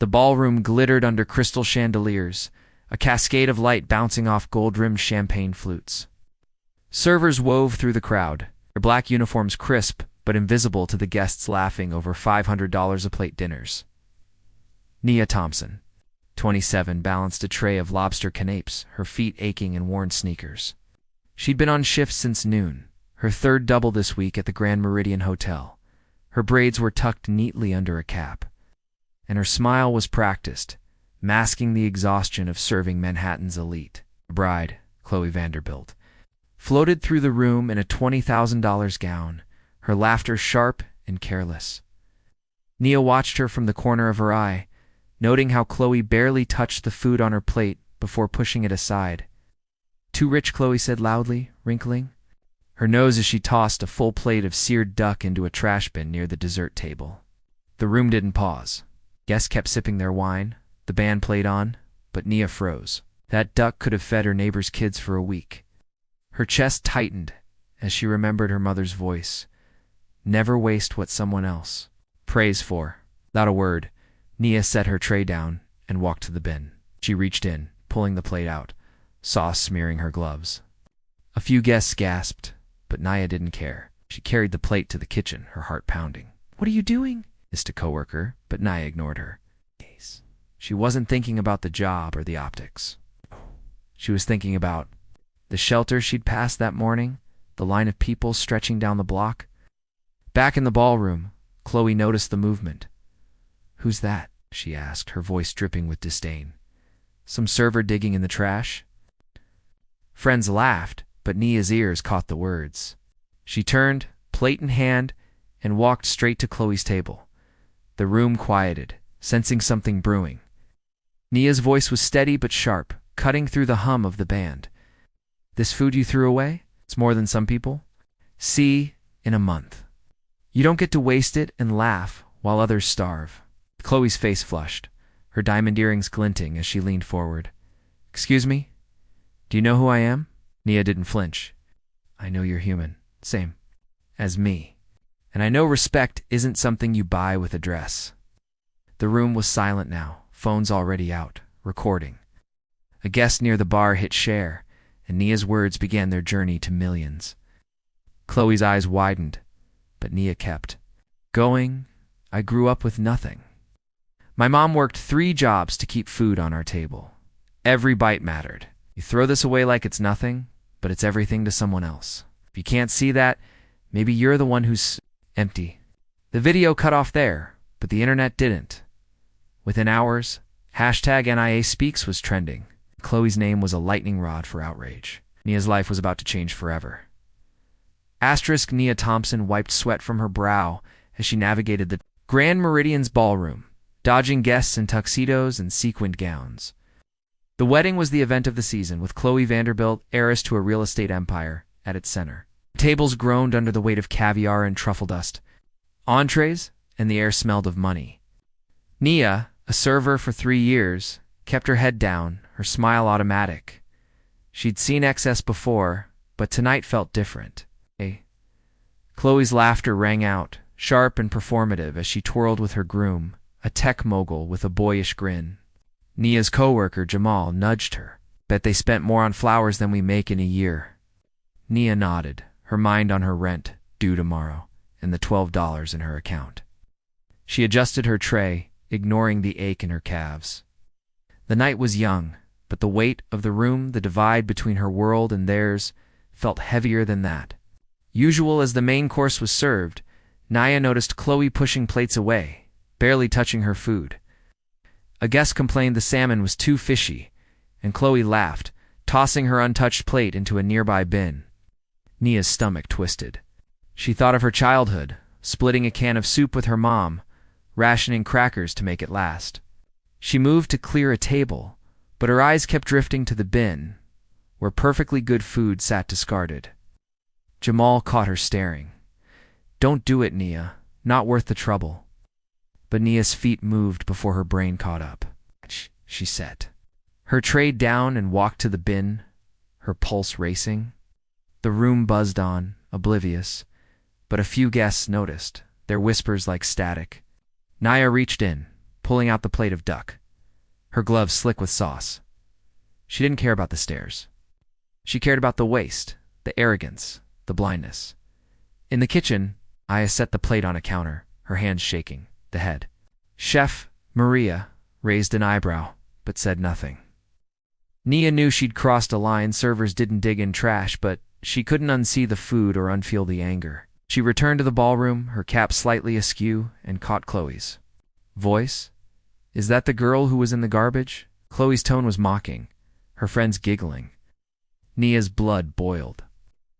The ballroom glittered under crystal chandeliers, a cascade of light bouncing off gold-rimmed champagne flutes. Servers wove through the crowd, their black uniforms crisp but invisible to the guests laughing over $500 a plate dinners. Nia Thompson, 27, balanced a tray of lobster canapes, her feet aching in worn sneakers. She'd been on shift since noon, her third double this week at the Grand Meridian Hotel. Her braids were tucked neatly under a cap, and her smile was practiced, masking the exhaustion of serving Manhattan's elite. Her bride, Chloe Vanderbilt, floated through the room in a $20,000 gown, her laughter sharp and careless. Nia watched her from the corner of her eye, noting how Chloe barely touched the food on her plate before pushing it aside. "Too rich," Chloe said loudly, wrinkling her nose as she tossed a full plate of seared duck into a trash bin near the dessert table. The room didn't pause. Guests kept sipping their wine, the band played on, but Nia froze. That duck could have fed her neighbor's kids for a week. Her chest tightened as she remembered her mother's voice. Never waste what someone else prays for. Without a word, Nia set her tray down and walked to the bin. She reached in, pulling the plate out, sauce smearing her gloves. A few guests gasped, but Nia didn't care. She carried the plate to the kitchen, her heart pounding. "What are you doing?" hissed a coworker, but Nia ignored her. She wasn't thinking about the job or the optics. She was thinking about the shelter she'd passed that morning, the line of people stretching down the block. Back in the ballroom, Chloe noticed the movement. "Who's that?" she asked, her voice dripping with disdain. "Some server digging in the trash?" Friends laughed, but Nia's ears caught the words. She turned, plate in hand, and walked straight to Chloe's table. The room quieted, sensing something brewing. Nia's voice was steady but sharp, cutting through the hum of the band. "This food you threw away? It's more than some people. See, in a month. You don't get to waste it and laugh while others starve." Chloe's face flushed, her diamond earrings glinting as she leaned forward. "Excuse me? Do you know who I am?" Nia didn't flinch. "I know you're human, same as me. And I know respect isn't something you buy with a dress." The room was silent now, phones already out, recording. A guest near the bar hit share, and Nia's words began their journey to millions. Chloe's eyes widened, but Nia kept going. "I grew up with nothing. My mom worked 3 jobs to keep food on our table. Every bite mattered. You throw this away like it's nothing, but it's everything to someone else. If you can't see that, maybe you're the one who's empty." The video cut off there, but the internet didn't. Within hours, #NIASpeaks was trending. Chloe's name was a lightning rod for outrage. Nia's life was about to change forever. Nia Thompson wiped sweat from her brow as she navigated the Grand Meridian's ballroom, dodging guests in tuxedos and sequined gowns. The wedding was the event of the season, with Chloe Vanderbilt, heiress to a real estate empire, at its center. Tables groaned under the weight of caviar and truffle dust, entrees, and the air smelled of money. Nia, a server for 3 years, kept her head down, her smile automatic. She'd seen excess before, but tonight felt different. Chloe's laughter rang out, sharp and performative, as she twirled with her groom, a tech mogul with a boyish grin. Nia's coworker, Jamal, nudged her. "Bet they spent more on flowers than we make in a year." Nia nodded, her mind on her rent, due tomorrow, and the $12 in her account. She adjusted her tray, ignoring the ache in her calves. The night was young, but the weight of the room, the divide between her world and theirs, felt heavier than that. Usual as the main course was served, Nia noticed Chloe pushing plates away, barely touching her food. A guest complained the salmon was too fishy, and Chloe laughed, tossing her untouched plate into a nearby bin. Nia's stomach twisted. She thought of her childhood, splitting a can of soup with her mom, rationing crackers to make it last. She moved to clear a table, but her eyes kept drifting to the bin, where perfectly good food sat discarded. Jamal caught her staring. "Don't do it, Nia. Not worth the trouble." But Nia's feet moved before her brain caught up. She said, her tray down, and walked to the bin, her pulse racing. The room buzzed on, oblivious, but a few guests noticed, their whispers like static. Nia reached in, pulling out the plate of duck, her gloves slick with sauce. She didn't care about the stares. She cared about the waste, the arrogance, the blindness. In the kitchen, Aya set the plate on a counter, her hands shaking, the head. Chef Maria raised an eyebrow, but said nothing. Nia knew she'd crossed a line. Servers didn't dig in trash, but she couldn't unsee the food or unfeel the anger. She returned to the ballroom, her cap slightly askew, and caught Chloe's voice. Is that the girl who was in the garbage? Chloe's tone was mocking, her friends giggling. Nia's blood boiled.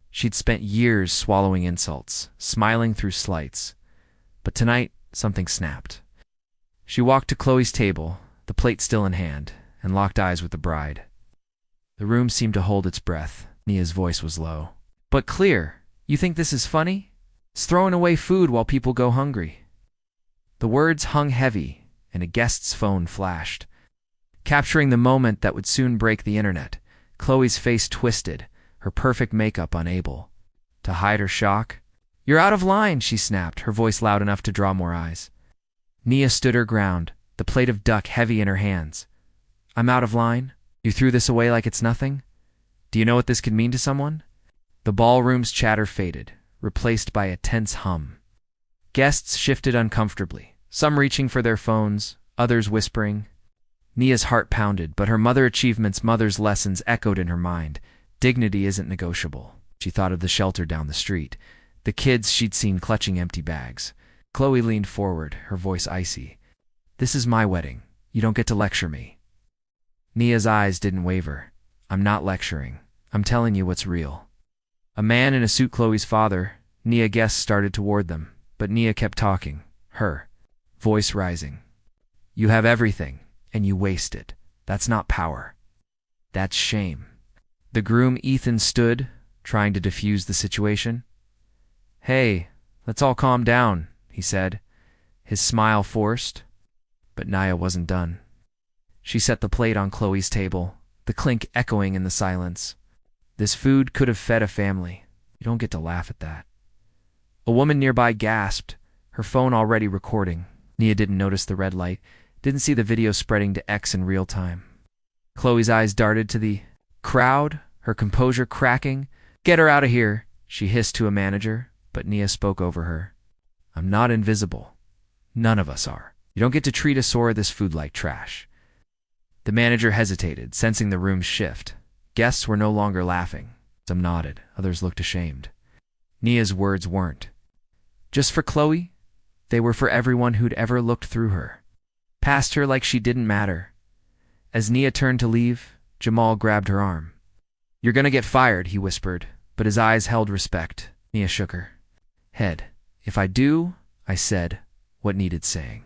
She'd spent years swallowing insults, smiling through slights. But tonight, something snapped. She walked to Chloe's table, the plate still in hand, and locked eyes with the bride. The room seemed to hold its breath. Nia's voice was low, but clear. You think this is funny? It's throwing away food while people go hungry. The words hung heavy, and a guest's phone flashed. Capturing the moment that would soon break the internet, Chloe's face twisted, her perfect makeup unable to hide her shock. You're out of line, she snapped, her voice loud enough to draw more eyes. Nia stood her ground, the plate of duck heavy in her hands. I'm out of line? You threw this away like it's nothing? Do you know what this could mean to someone? The ballroom's chatter faded, replaced by a tense hum. Guests shifted uncomfortably, some reaching for their phones, others whispering. Nia's heart pounded, but her mother's lessons echoed in her mind. Dignity isn't negotiable. She thought of the shelter down the street, the kids she'd seen clutching empty bags. Chloe leaned forward, her voice icy. This is my wedding. You don't get to lecture me. Nia's eyes didn't waver. I'm not lecturing. I'm telling you what's real. A man in a suit, Chloe's father. Nia guessed started toward them, but Nia kept talking, her voice rising. You have everything, and you waste it. That's not power. That's shame. The groom Ethan stood, trying to defuse the situation. Hey, let's all calm down, he said, his smile forced. But Nia wasn't done. She set the plate on Chloe's table, the clink echoing in the silence. This food could have fed a family. You don't get to laugh at that. A woman nearby gasped, her phone already recording. Nia didn't notice the red light, didn't see the video spreading to X in real time. Chloe's eyes darted to the crowd, her composure cracking. Get her out of here, she hissed to a manager, but Nia spoke over her. I'm not invisible. None of us are. You don't get to treat us or this food like trash. The manager hesitated, sensing the room's shift. Guests were no longer laughing. Some nodded, others looked ashamed. Nia's words weren't just for Chloe, they were for everyone who'd ever looked through her, past her like she didn't matter. As Nia turned to leave, Jamal grabbed her arm. You're gonna get fired, he whispered, but his eyes held respect. Nia shook her head. If I do, I said what needed saying.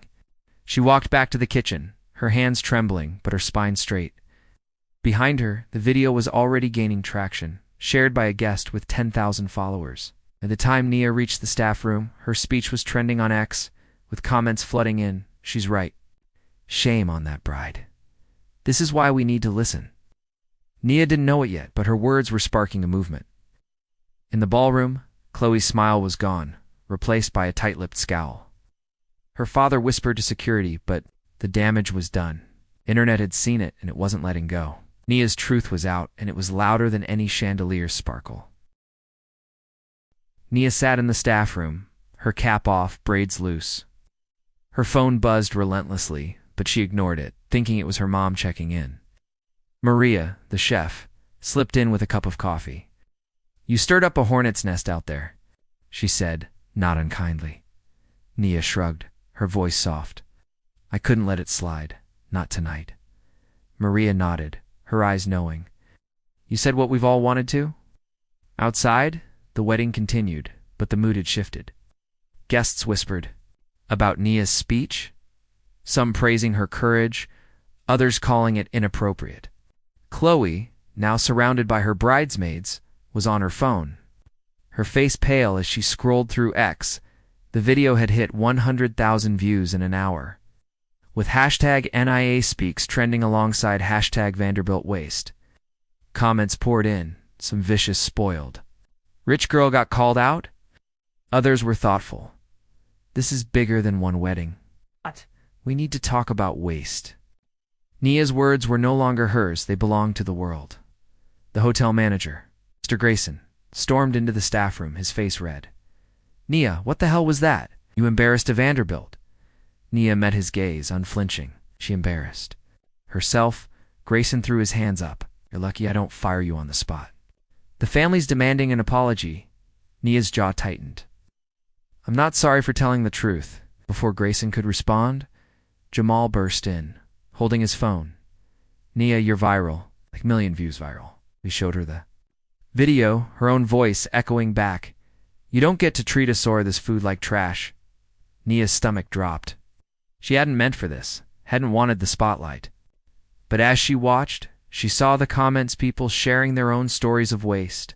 She walked back to the kitchen, her hands trembling, but her spine straight. Behind her, the video was already gaining traction, shared by a guest with 10,000 followers. By the time Nia reached the staff room, her speech was trending on X, with comments flooding in. She's right. Shame on that bride. This is why we need to listen. Nia didn't know it yet, but her words were sparking a movement. In the ballroom, Chloe's smile was gone, replaced by a tight-lipped scowl. Her father whispered to security, but the damage was done. Internet had seen it, and it wasn't letting go. Nia's truth was out, and it was louder than any chandelier's sparkle. Nia sat in the staff room, her cap off, braids loose. Her phone buzzed relentlessly, but she ignored it, thinking it was her mom checking in. Maria, the chef, slipped in with a cup of coffee. You stirred up a hornet's nest out there, she said, not unkindly. Nia shrugged, her voice soft. I couldn't let it slide, not tonight. Maria nodded, her eyes knowing. You said what we've all wanted to? Outside, the wedding continued, but the mood had shifted. Guests whispered about Nia's speech, some praising her courage, others calling it inappropriate. Chloe, now surrounded by her bridesmaids, was on her phone. Her face pale as she scrolled through X. The video had hit 100,000 views in an hour, with hashtag NIA Speaks trending alongside hashtag Vanderbilt Waste. Comments poured in, some vicious spoiled. Rich girl got called out? Others were thoughtful. This is bigger than one wedding. What? we need to talk about waste. Nia's words were no longer hers, they belonged to the world. The hotel manager, Mr. Grayson, stormed into the staff room, his face red. Nia, what the hell was that? You embarrassed a Vanderbilt. Nia met his gaze, unflinching. She embarrassed herself. Grayson threw his hands up. You're lucky I don't fire you on the spot. The family's demanding an apology. Nia's jaw tightened. I'm not sorry for telling the truth. Before Grayson could respond, Jamal burst in, holding his phone. Nia, you're viral, like million views viral. We showed her the video, her own voice echoing back. You don't get to treat us or this food like trash. Nia's stomach dropped. She hadn't meant for this, hadn't wanted the spotlight. But as she watched, she saw the comments, people sharing their own stories of waste,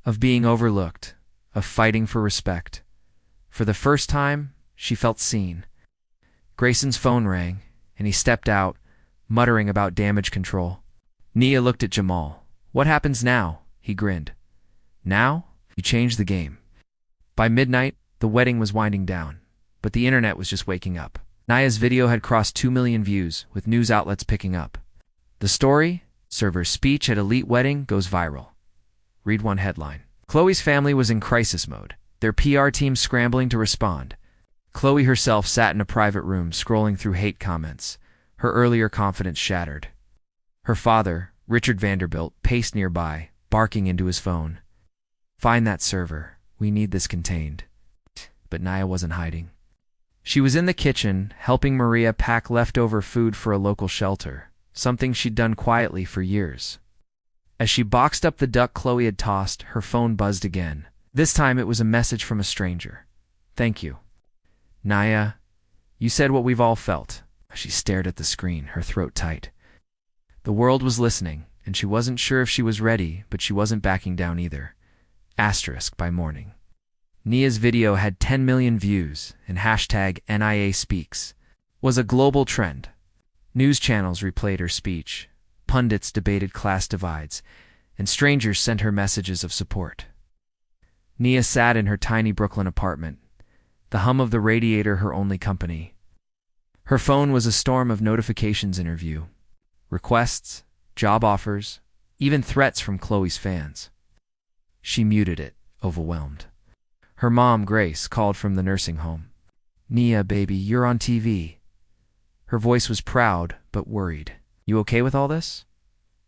of being overlooked, of fighting for respect. For the first time, she felt seen. Grayson's phone rang, and he stepped out, muttering about damage control. Nia looked at Jamal. What happens now? He grinned. Now? You changed the game. By midnight, the wedding was winding down, but the internet was just waking up. Nia's video had crossed 2 million views, with news outlets picking up. The story, Server's speech at elite wedding, goes viral. Read one headline. Khloé's family was in crisis mode, their PR team scrambling to respond. Khloé herself sat in a private room scrolling through hate comments, her earlier confidence shattered. Her father, Richard Vanderbilt, paced nearby, barking into his phone. Find that server. We need this contained. But Nia wasn't hiding. She was in the kitchen, helping Maria pack leftover food for a local shelter, something she'd done quietly for years. As she boxed up the duck Khloé had tossed, her phone buzzed again. This time it was a message from a stranger. Thank you. Nia, you said what we've all felt. She stared at the screen, her throat tight. The world was listening, and she wasn't sure if she was ready, but she wasn't backing down either. Asterisk by morning. Nia's video had 10 million views, and hashtag #NIASpeaks was a global trend. News channels replayed her speech, pundits debated class divides, and strangers sent her messages of support. Nia sat in her tiny Brooklyn apartment, the hum of the radiator her only company. Her phone was a storm of notifications in her view. Requests, job offers, even threats from Khloé's fans. She muted it, overwhelmed. Her mom, Grace, called from the nursing home. Nia, baby, you're on TV. Her voice was proud, but worried. You okay with all this?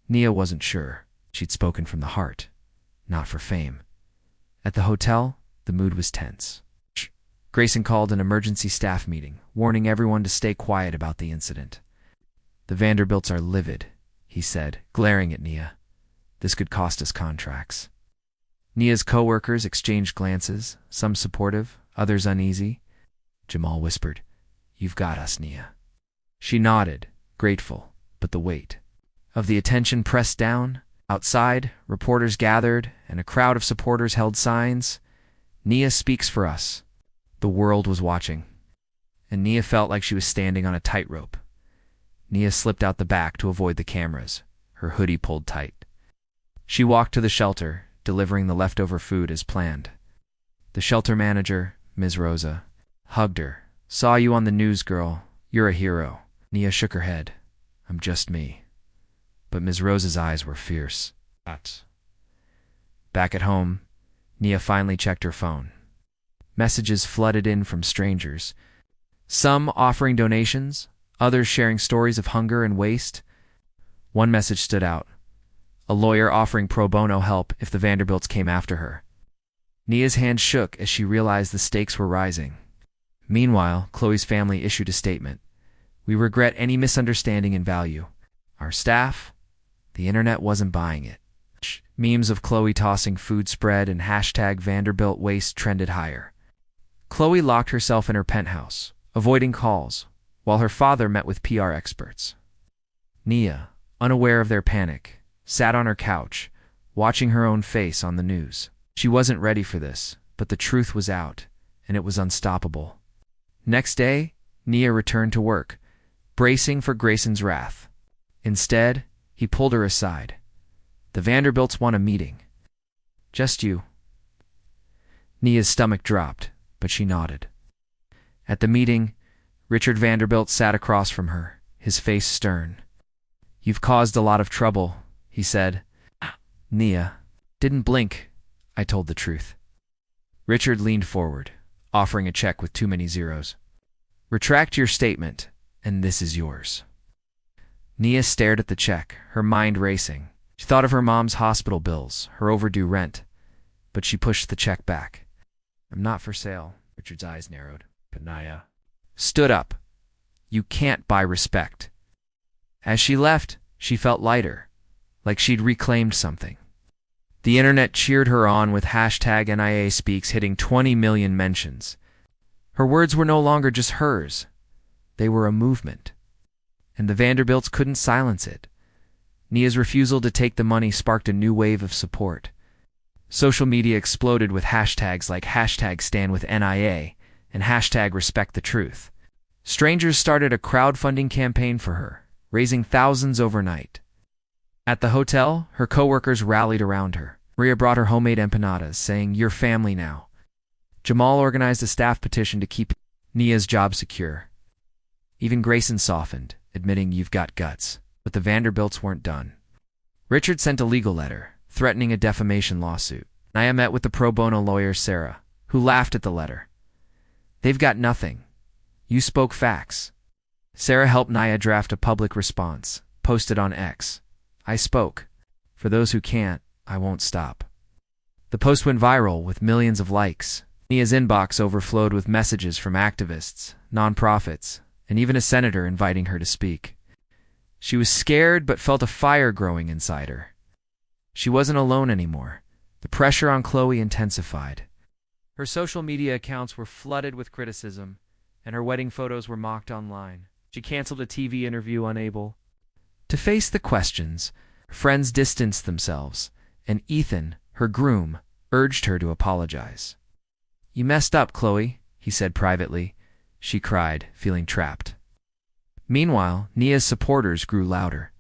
Nia wasn't sure. She'd spoken from the heart, not for fame. At the hotel, the mood was tense. Grayson called an emergency staff meeting, warning everyone to stay quiet about the incident. The Vanderbilts are livid, he said, glaring at Nia. This could cost us contracts. Nia's co-workers exchanged glances, some supportive, others uneasy. Jamal whispered, You've got us, Nia. She nodded, grateful, but the weight of the attention pressed down. Outside, reporters gathered, and a crowd of supporters held signs. Nia speaks for us. The world was watching, and Nia felt like she was standing on a tightrope. Nia slipped out the back to avoid the cameras, her hoodie pulled tight. She walked to the shelter, delivering the leftover food as planned. The shelter manager, Ms. Rosa, hugged her. Saw you on the news, girl. You're a hero. Nia shook her head. I'm just me. But Ms. Rosa's eyes were fierce. Back at home, Nia finally checked her phone. Messages flooded in from strangers, some offering donations, others sharing stories of hunger and waste. One message stood out. A lawyer offering pro bono help if the Vanderbilts came after her. Nia's hand shook as she realized the stakes were rising. Meanwhile, Khloé's family issued a statement. We regret any misunderstanding in value. Our staff, the internet wasn't buying it. Memes of Khloé tossing food spread and hashtag Vanderbilt waste trended higher. Khloé locked herself in her penthouse, avoiding calls, while her father met with PR experts. Nia, unaware of their panic, sat on her couch, watching her own face on the news. She wasn't ready for this, but the truth was out, and it was unstoppable. Next day, Nia returned to work, bracing for Grayson's wrath. Instead, he pulled her aside. The Vanderbilts want a meeting. Just you. Nia's stomach dropped, but she nodded. At the meeting, Richard Vanderbilt sat across from her, his face stern. "You've caused a lot of trouble," he said. Nia didn't blink. "I told the truth." Richard leaned forward, offering a check with too many zeros. "Retract your statement, and this is yours." Nia stared at the check, her mind racing. She thought of her mom's hospital bills, her overdue rent, but she pushed the check back. "I'm not for sale." Richard's eyes narrowed. But Nia stood up. "You can't buy respect." As she left, she felt lighter, like she'd reclaimed something. The internet cheered her on with hashtag NIA Speaks hitting 20 million mentions. Her words were no longer just hers. They were a movement. And the Vanderbilts couldn't silence it. Nia's refusal to take the money sparked a new wave of support. Social media exploded with hashtags like hashtag Stand with NIA and hashtag Respect the Truth. Strangers started a crowdfunding campaign for her, raising thousands overnight. At the hotel, her coworkers rallied around her. Maria brought her homemade empanadas, saying, "You're family now." Jamal organized a staff petition to keep Nia's job secure. Even Grayson softened, admitting, "You've got guts." But the Vanderbilts weren't done. Richard sent a legal letter, threatening a defamation lawsuit. Nia met with the pro bono lawyer Sarah, who laughed at the letter. "They've got nothing. You spoke facts." Sarah helped Nia draft a public response, posted on X. "I spoke. For those who can't, I won't stop." The post went viral with millions of likes. Nia's inbox overflowed with messages from activists, nonprofits, and even a senator inviting her to speak. She was scared but felt a fire growing inside her. She wasn't alone anymore. The pressure on Chloe intensified. Her social media accounts were flooded with criticism, and her wedding photos were mocked online. She canceled a TV interview, unable to face the questions. Friends distanced themselves, and Ethan, her groom, urged her to apologize. "You messed up, Chloe," he said privately. She cried, feeling trapped. Meanwhile, Nia's supporters grew louder.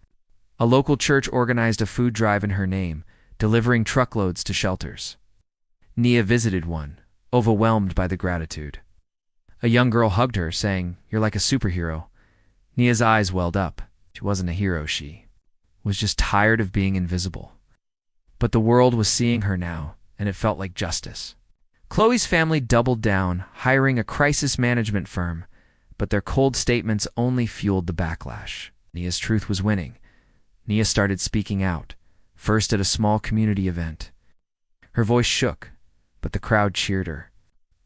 A local church organized a food drive in her name, delivering truckloads to shelters. Nia visited one, overwhelmed by the gratitude. A young girl hugged her, saying, "You're like a superhero." Nia's eyes welled up. She wasn't a hero, she was just tired of being invisible. But the world was seeing her now, and it felt like justice. Chloe's family doubled down, hiring a crisis management firm, but their cold statements only fueled the backlash. Nia's truth was winning. Nia started speaking out, first at a small community event. Her voice shook, but the crowd cheered her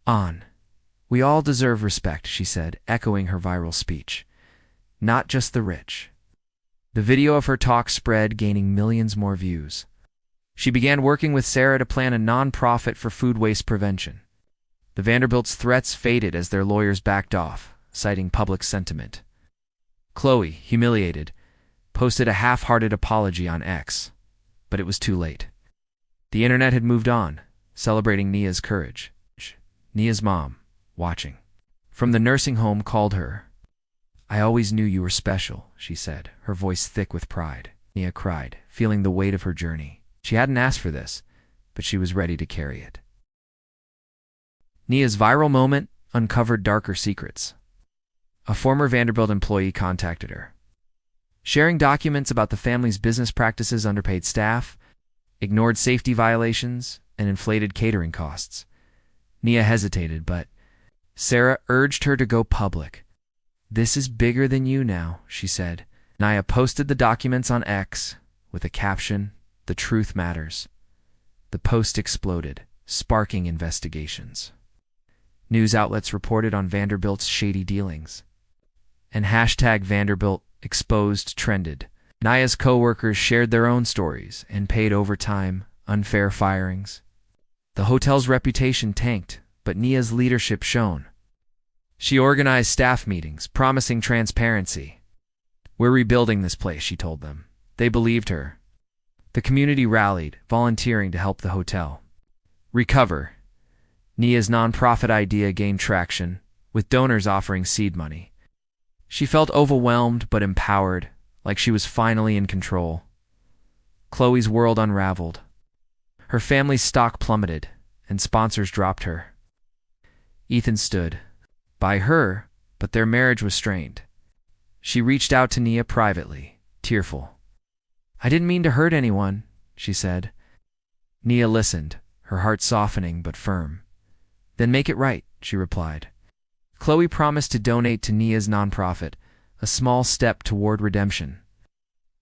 on. "We all deserve respect," she said, echoing her viral speech. "Not just the rich." The video of her talk spread, gaining millions more views. She began working with Sarah to plan a non-profit for food waste prevention. The Vanderbilts' threats faded as their lawyers backed off, citing public sentiment. Chloe, humiliated, posted a half-hearted apology on X, but it was too late. The internet had moved on, celebrating Nia's courage. Nia's mom, watching from the nursing home, called her. "I always knew you were special," she said, her voice thick with pride. Nia cried, feeling the weight of her journey. She hadn't asked for this, but she was ready to carry it. Nia's viral moment uncovered darker secrets. A former Vanderbilt employee contacted her, sharing documents about the family's business practices, underpaid staff, ignored safety violations, and inflated catering costs. Nia hesitated, but Sarah urged her to go public. "This is bigger than you now," she said. Nia posted the documents on X with a caption, "The truth matters." The post exploded, sparking investigations. News outlets reported on Vanderbilt's shady dealings, and hashtag Vanderbilt exposed trended. Nia's co-workers shared their own stories and paid overtime, unfair firings. The hotel's reputation tanked, but Nia's leadership shone. She organized staff meetings, promising transparency. "We're rebuilding this place," she told them. They believed her. The community rallied, volunteering to help the hotel recover. Nia's nonprofit idea gained traction, with donors offering seed money. She felt overwhelmed but empowered, like she was finally in control. Chloe's world unraveled. Her family's stock plummeted, and sponsors dropped her. Ethan stood by her, but their marriage was strained. She reached out to Nia privately, tearful. "I didn't mean to hurt anyone," she said. Nia listened, her heart softening but firm. "Then make it right," she replied. Chloe promised to donate to Nia's nonprofit, a small step toward redemption.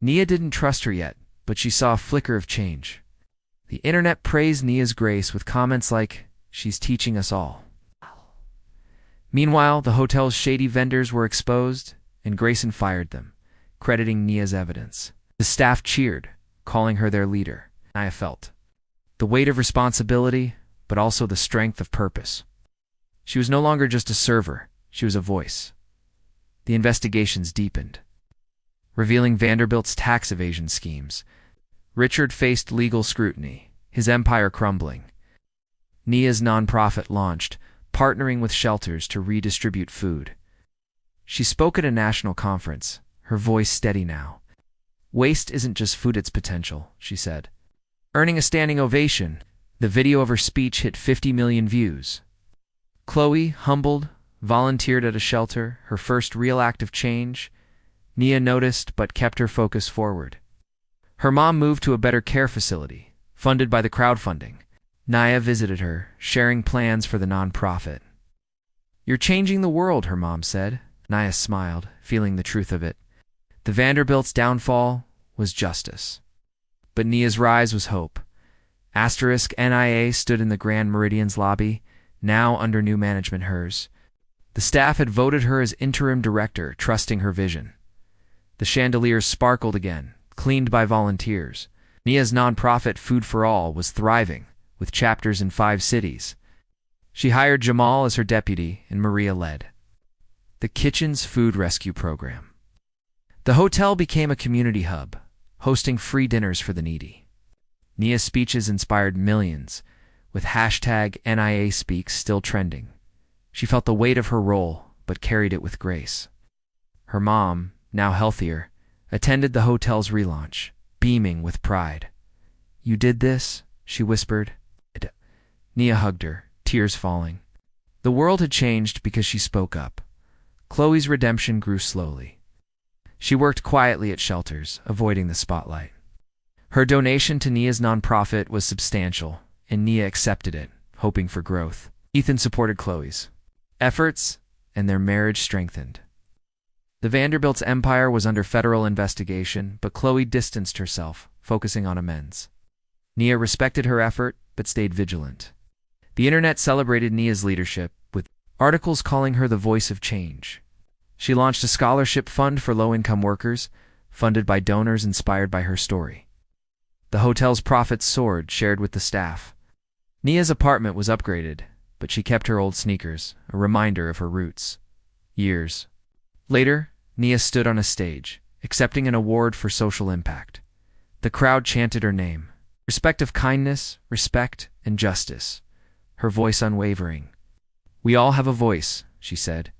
Nia didn't trust her yet, but she saw a flicker of change. The internet praised Nia's grace with comments like, "She's teaching us all." Meanwhile, the hotel's shady vendors were exposed, and Grayson fired them, crediting Nia's evidence. The staff cheered, calling her their leader. Nia felt the weight of responsibility, but also the strength of purpose. She was no longer just a server, she was a voice. The investigations deepened, revealing Vanderbilt's tax evasion schemes. Richard faced legal scrutiny, his empire crumbling. Nia's nonprofit launched, partnering with shelters to redistribute food. She spoke at a national conference, her voice steady now. "Waste isn't just food, it's potential," she said. Earning a standing ovation, the video of her speech hit 50 million views. Chloe, humbled, volunteered at a shelter, her first real act of change. Nia noticed but kept her focus forward. Her mom moved to a better care facility, funded by the crowdfunding. Nia visited her, sharing plans for the nonprofit. "You're changing the world," her mom said. Nia smiled, feeling the truth of it. The Vanderbilt's downfall was justice, but Nia's rise was hope. *NIA stood in the Grand Meridian's lobby, now under new management hers. The staff had voted her as interim director, trusting her vision. The chandeliers sparkled again, cleaned by volunteers. Nia's nonprofit Food for All was thriving, with chapters in 5 cities. She hired Jamal as her deputy, and Maria led the kitchen's food rescue program. The hotel became a community hub, hosting free dinners for the needy. Nia's speeches inspired millions, with #NIASpeaks still trending. She felt the weight of her role, but carried it with grace. Her mom, now healthier, attended the hotel's relaunch, beaming with pride. "You did this?" she whispered. Nia hugged her, tears falling. The world had changed because she spoke up. Chloe's redemption grew slowly. She worked quietly at shelters, avoiding the spotlight. Her donation to Nia's nonprofit was substantial, and Nia accepted it, hoping for growth. Ethan supported Chloe's efforts, and their marriage strengthened. The Vanderbilt's empire was under federal investigation, but Chloe distanced herself, focusing on amends. Nia respected her effort, but stayed vigilant. The internet celebrated Nia's leadership, with articles calling her the voice of change. She launched a scholarship fund for low-income workers, funded by donors inspired by her story. The hotel's profits soared, shared with the staff. Nia's apartment was upgraded, but she kept her old sneakers, a reminder of her roots. Years later, Nia stood on a stage, accepting an award for social impact. The crowd chanted her name. Respect of kindness, respect, and justice. Her voice unwavering. "We all have a voice," she said.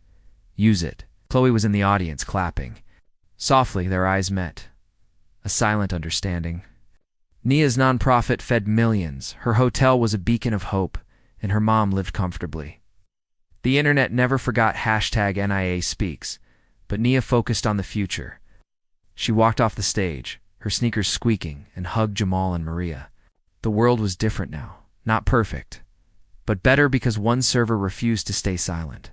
"Use it." Chloe was in the audience, clapping. Softly, their eyes met. A silent understanding. Nia's nonprofit fed millions, her hotel was a beacon of hope, and her mom lived comfortably. The internet never forgot #NIASpeaks, but Nia focused on the future. She walked off the stage, her sneakers squeaking, and hugged Jamal and Maria. The world was different now, not perfect, but better because one server refused to stay silent.